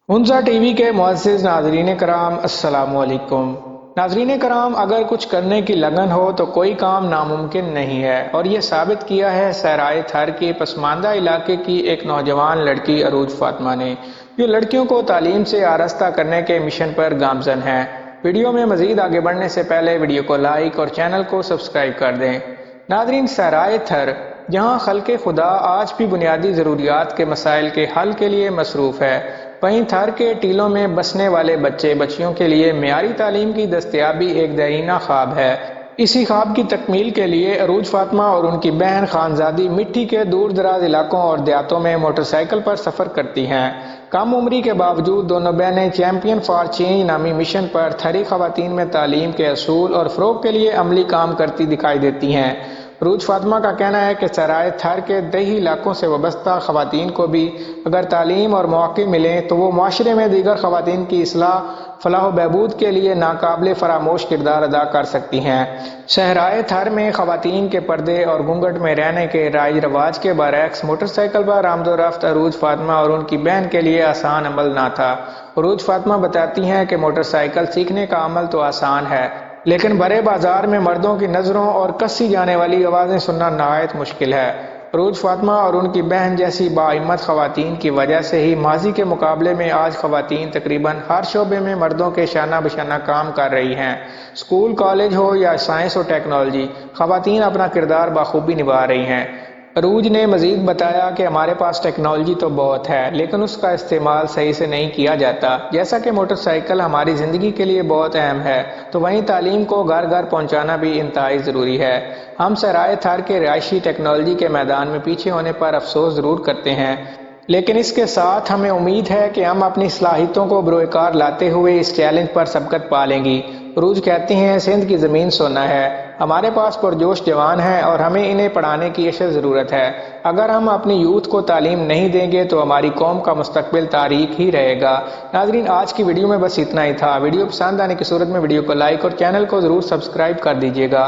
हंसा TV के मुअज़्ज़िज़ नाज़रीन कराम अस्सलाम वालेकुम। नाज़रीन कराम, अगर कुछ करने की लगन हो तो कोई काम नामुमकिन नहीं है, और ये साबित किया है सहराए थर के पसमानदा इलाके की एक नौजवान लड़की अरूज फातिमा ने, जो लड़कियों को तालीम से आरास्ता करने के मिशन पर गामज़न है। वीडियो में मज़ीद आगे बढ़ने से पहले वीडियो को लाइक और चैनल को सब्सक्राइब कर दें। नाज़रीन, सहराए थर जहाँ खल्क़े खुदा आज भी बुनियादी ज़रूरियात के मसाइल के हल के लिए मसरूफ़ है, वहीं थर के टीलों में बसने वाले बच्चे बच्चियों के लिए मियारी तालीम की दस्तयाबी एक दरीना ख्वाब है। इसी ख्वाब की तकमील के लिए अरूज फातिमा और उनकी बहन खानजादी मिट्टी के दूर दराज इलाकों और देहातों में मोटरसाइकिल पर सफ़र करती हैं। कम उम्री के बावजूद दोनों बहनें चैंपियन फॉर चेंज नामी मिशन पर थरी ख़वातीन में तालीम के असूल और फ़रोग़ के लिए अमली काम करती दिखाई देती हैं। अरूज फातिमा का कहना है कि सहराए थर के देही इलाकों से वाबस्ता ख़वातीन को भी अगर तालीम और मौक़े मिलें तो वो माशरे में दीगर ख़वातीन की इस्लाह फलाह बहबूद के लिए नाकाबिले फरामोश किरदार अदा कर सकती हैं। सहराए थर में ख़वातीन के पर्दे और घूंघट में रहने के राइज रवाज के बरअक्स मोटरसाइकिल पर आमदोरफ्त अरूज फातिमा और उनकी बहन के लिए आसान अमल ना था। अरूज फातिमा बताती हैं कि मोटरसाइकिल सीखने का अमल तो आसान है, लेकिन बड़े बाजार में मर्दों की नज़रों और कसी जाने वाली आवाज़ें सुनना नहायत मुश्किल है। अरूज फातिमा और उनकी बहन जैसी बाहिम्मत ख़वातीन की वजह से ही माजी के मुकाबले में आज ख़वातीन तकरीबन हर शोबे में मर्दों के शाना बशाना काम कर रही हैं। स्कूल, कॉलेज हो या साइंस और टेक्नोलॉजी, ख़वातीन अपना किरदार बाखूबी निभा रही हैं। अरूज ने मज़ीद बताया कि हमारे पास टेक्नोलॉजी तो बहुत है, लेकिन उसका इस्तेमाल सही से नहीं किया जाता। जैसा कि मोटरसाइकिल हमारी ज़िंदगी के लिए बहुत अहम है, तो वहीं तालीम को घर घर पहुंचाना भी इंतहाई ज़रूरी है। हम सहराए थर के रिहायशी टेक्नोलॉजी के मैदान में पीछे होने पर अफसोस ज़रूर करते हैं, लेकिन इसके साथ हमें उम्मीद है कि हम अपनी सलाहियतों को बरोकार लाते हुए इस चैलेंज पर सबकत पा लेंगी। अरूज कहती हैं, सिंध की ज़मीन सोना है, हमारे पास पुरजोश जवान हैं और हमें इन्हें पढ़ाने की अशद ज़रूरत है। अगर हम अपनी यूथ को तालीम नहीं देंगे तो हमारी कौम का मुस्तकबिल तारीख ही रहेगा। नाज़रीन, आज की वीडियो में बस इतना ही था। वीडियो पसंद आने की सूरत में वीडियो को लाइक और चैनल को ज़रूर सब्सक्राइब कर दीजिएगा।